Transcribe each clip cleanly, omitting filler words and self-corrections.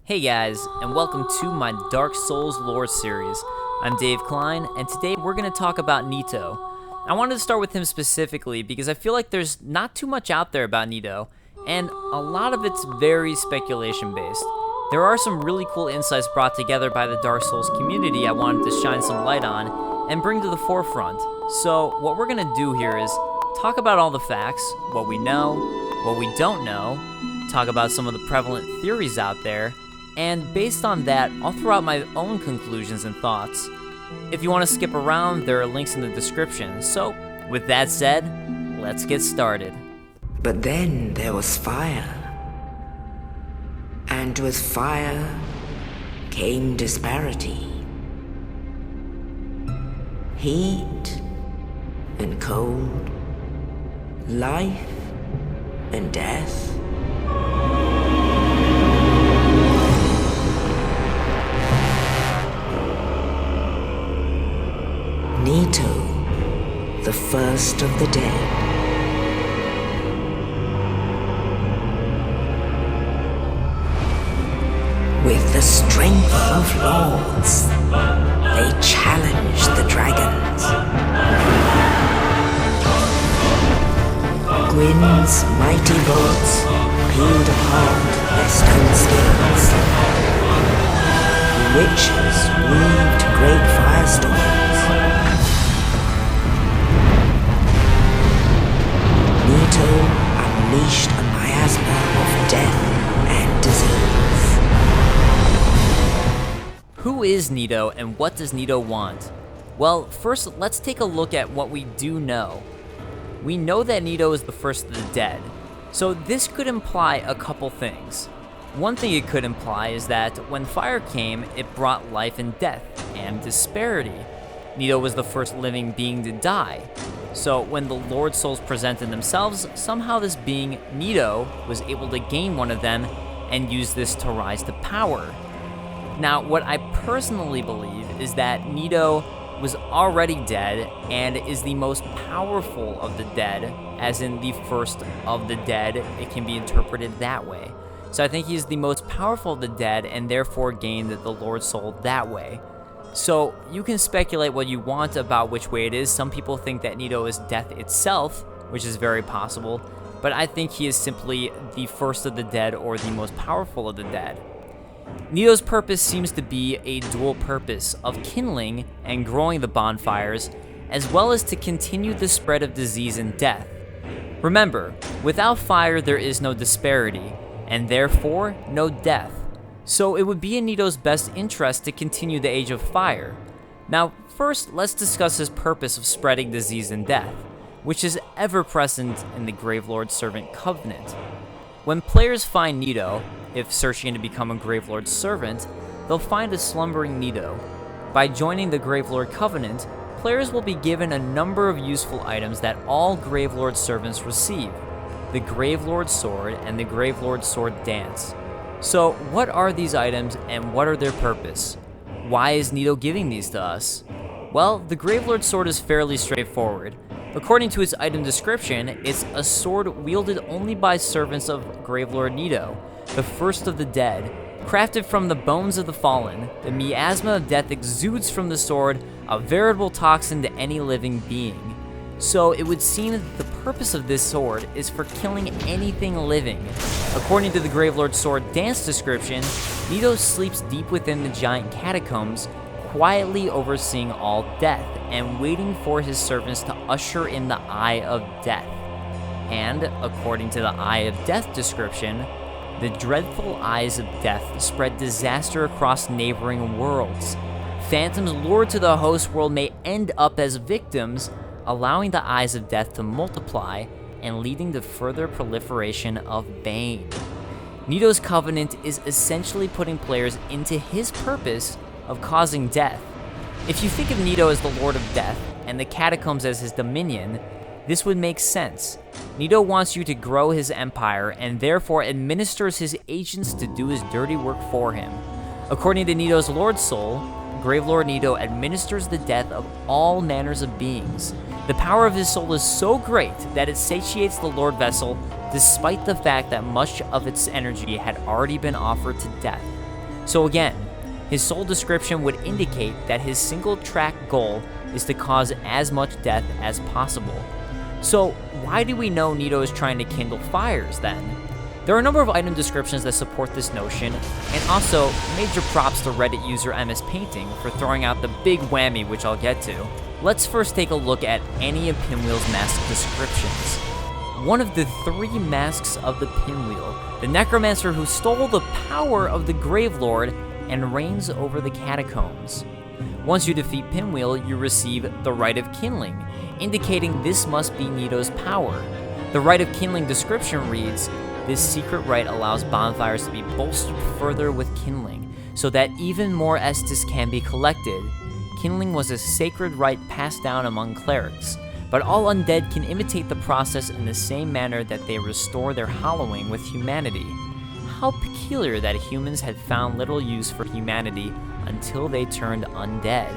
Hey guys, and welcome to my Dark Souls lore series. I'm Dave Klein, and today we're going to talk about Nito. I wanted to start with him specifically because I feel like there's not too much out there about Nito, and a lot of it's very speculation based. There are some really cool insights brought together by the Dark Souls community I wanted to shine some light on and bring to the forefront. So what we're going to do here is talk about all the facts, what we know, what we don't know, talk about some of the prevalent theories out there, and based on that, I'll throw out my own conclusions and thoughts. If you want to skip around, there are links in the description. So, with that said, let's get started. But then there was fire. And with fire came disparity. Heat and cold. Life and death. Nito, the first of the dead. With the strength of lords, they challenged the dragons. Gwyn's mighty bolts peeled apart their stone scales. The witches weaved great firestorms. Nito unleashed a miasma of death and disease. Who is Nito and what does Nito want? Well, first let's take a look at what we do know. We know that Nito is the first of the dead, so this could imply a couple things. One thing it could imply is that when fire came, it brought life and death and disparity. Nito was the first living being to die. So when the Lord Souls presented themselves, somehow this being, Nito, was able to gain one of them and use this to rise to power. Now, what I personally believe is that Nito was already dead and is the most powerful of the dead, as in the first of the dead. It can be interpreted that way. So I think he's the most powerful of the dead and therefore gained the Lord Soul that way. So you can speculate what you want about which way it is. Some people think that Nito is death itself, which is very possible, but I think he is simply the first of the dead or the most powerful of the dead. Nito's purpose seems to be a dual purpose of kindling and growing the bonfires, as well as to continue the spread of disease and death. Remember, without fire there is no disparity, and therefore no death. So it would be in Nito's best interest to continue the Age of Fire. Now, first, let's discuss his purpose of spreading disease and death, which is ever present in the Gravelord Servant Covenant. When players find Nito, if searching to become a Gravelord Servant, they'll find a slumbering Nito. By joining the Gravelord Covenant, players will be given a number of useful items that all Gravelord Servants receive: the Gravelord Sword and the Gravelord Sword Dance. So, what are these items and what are their purpose? Why is Nito giving these to us? Well, the Gravelord Sword is fairly straightforward. According to its item description, it's a sword wielded only by servants of Gravelord Nito, the first of the dead. Crafted from the bones of the fallen, the miasma of death exudes from the sword, a veritable toxin to any living being. So it would seem that the purpose of this sword is for killing anything living. According to the Gravelord Sword Dance description, Nito sleeps deep within the giant catacombs, quietly overseeing all death and waiting for his servants to usher in the Eye of Death. And, according to the Eye of Death description, the dreadful eyes of death spread disaster across neighboring worlds. Phantoms lured to the host world may end up as victims, allowing the eyes of death to multiply and leading to further proliferation of Bane. Nito's covenant is essentially putting players into his purpose of causing death. If you think of Nito as the Lord of Death and the catacombs as his dominion, this would make sense. Nito wants you to grow his empire and therefore administers his agents to do his dirty work for him. According to Nito's Lord Soul, Gravelord Nito administers the death of all manners of beings. The power of his soul is so great that it satiates the Lordvessel, despite the fact that much of its energy had already been offered to death. So again, his soul description would indicate that his single-track goal is to cause as much death as possible. So why do we know Nito is trying to kindle fires then? There are a number of item descriptions that support this notion, and also major props to Reddit user MSPainting for throwing out the big whammy, which I'll get to. Let's first take a look at any of Pinwheel's mask descriptions. One of the 3 masks of the Pinwheel, the necromancer who stole the power of the Gravelord and reigns over the catacombs. Once you defeat Pinwheel, you receive the Rite of Kindling, indicating this must be Nito's power. The Rite of Kindling description reads, "This secret rite allows bonfires to be bolstered further with kindling, so that even more Estus can be collected. Kindling was a sacred rite passed down among clerics, but all undead can imitate the process in the same manner that they restore their hallowing with humanity. How peculiar that humans had found little use for humanity until they turned undead."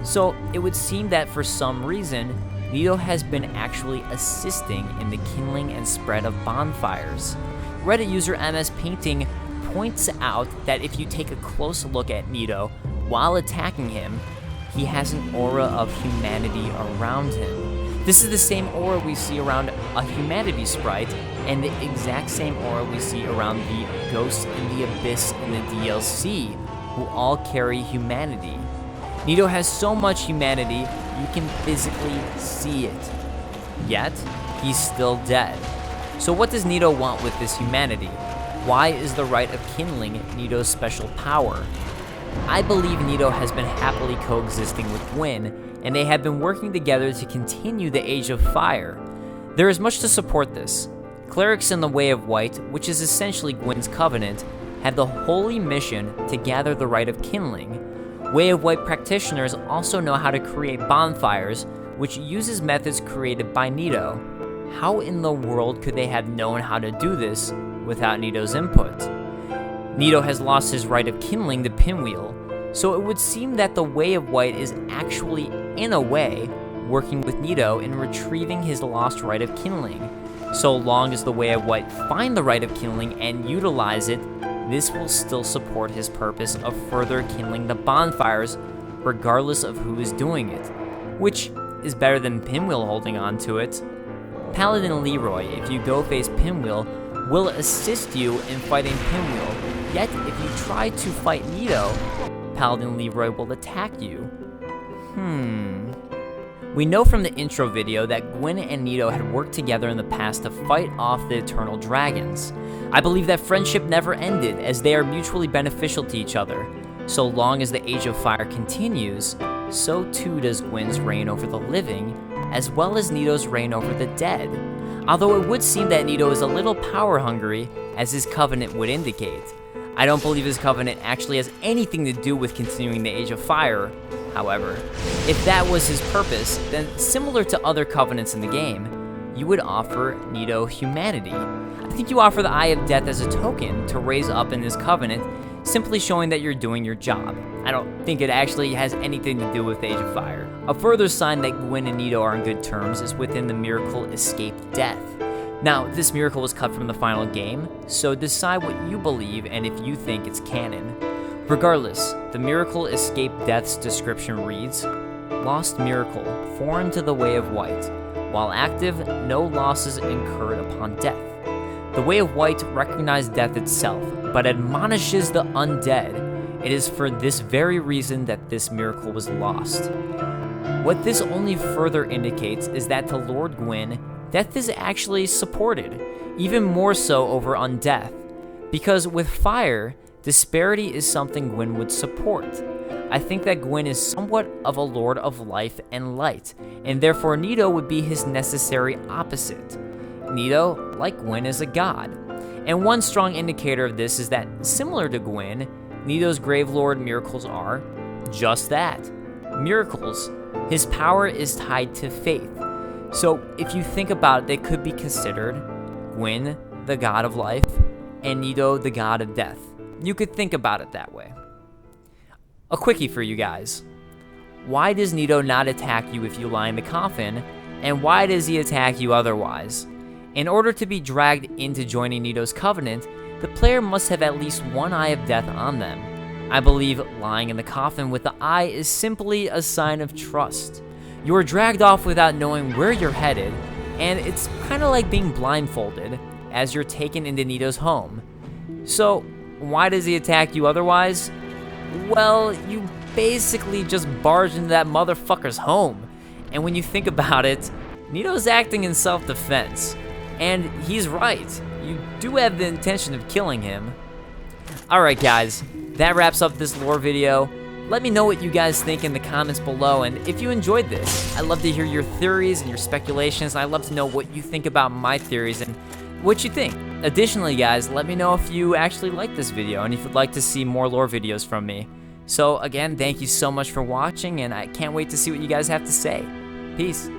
So it would seem that for some reason, Nito has been actually assisting in the kindling and spread of bonfires. Reddit user MSPainting points out that if you take a close look at Nito while attacking him, he has an aura of humanity around him. This is the same aura we see around a humanity sprite, and the exact same aura we see around the Ghosts in the Abyss in the DLC, who all carry humanity. Nito has so much humanity, you can physically see it. Yet, he's still dead. So what does Nito want with this humanity? Why is the Rite of Kindling Nito's special power? I believe Nito has been happily coexisting with Gwyn, and they have been working together to continue the Age of Fire. There is much to support this. Clerics in the Way of White, which is essentially Gwyn's covenant, have the holy mission to gather the Rite of Kindling. Way of White practitioners also know how to create bonfires, which uses methods created by Nito. How in the world could they have known how to do this without Nito's input? Nito has lost his Rite of Kindling to Pinwheel, so it would seem that the Way of White is actually, in a way, working with Nito in retrieving his lost Rite of Kindling. So long as the Way of White find the Rite of Kindling and utilize it, this will still support his purpose of further kindling the bonfires, regardless of who is doing it, which is better than Pinwheel holding on to it. Paladin Leeroy, if you go face Pinwheel, will assist you in fighting Pinwheel, yet if you try to fight Nito, Paladin Leeroy will attack you. We know from the intro video that Gwyn and Nito had worked together in the past to fight off the Eternal Dragons. I believe that friendship never ended, as they are mutually beneficial to each other. So long as the Age of Fire continues, so too does Gwyn's reign over the living, as well as Nito's reign over the dead. Although it would seem that Nito is a little power hungry, as his covenant would indicate. I don't believe his covenant actually has anything to do with continuing the Age of Fire, however. If that was his purpose, then similar to other covenants in the game, you would offer Nito humanity. I think you offer the Eye of Death as a token to raise up in his covenant, simply showing that you're doing your job. I don't think it actually has anything to do with the Age of Fire. A further sign that Gwyn and Nito are on good terms is within the miracle Escaped Death. Now, this miracle was cut from the final game, so decide what you believe and if you think it's canon. Regardless, the miracle Escaped Death's description reads, "Lost miracle, foreign to the Way of White. While active, no losses incurred upon death. The Way of White recognizes death itself, but admonishes the undead. It is for this very reason that this miracle was lost." What this only further indicates is that to Lord Gwyn, death is actually supported, even more so over undeath, because with fire, disparity is something Gwyn would support. I think that Gwyn is somewhat of a lord of life and light, and therefore Nito would be his necessary opposite. Nito, like Gwyn, is a god. And one strong indicator of this is that, similar to Gwyn, Nito's Gravelord miracles are just that, miracles. His power is tied to faith. So if you think about it, they could be considered Gwyn, the god of life, and Nito, the god of death. You could think about it that way. A quickie for you guys. Why does Nito not attack you if you lie in the coffin, and why does he attack you otherwise? In order to be dragged into joining Nito's covenant, the player must have at least one Eye of Death on them. I believe lying in the coffin with the eye is simply a sign of trust. You are dragged off without knowing where you're headed, and it's kind of like being blindfolded as you're taken into Nito's home. So, why does he attack you otherwise? Well, you basically just barged into that motherfucker's home. And when you think about it, Nito's acting in self-defense. And he's right. You do have the intention of killing him. Alright guys, that wraps up this lore video. Let me know what you guys think in the comments below, and if you enjoyed this, I'd love to hear your theories and your speculations, and I'd love to know what you think about my theories and what you think. Additionally guys, let me know if you actually liked this video and if you'd like to see more lore videos from me. So again, thank you so much for watching, and I can't wait to see what you guys have to say. Peace.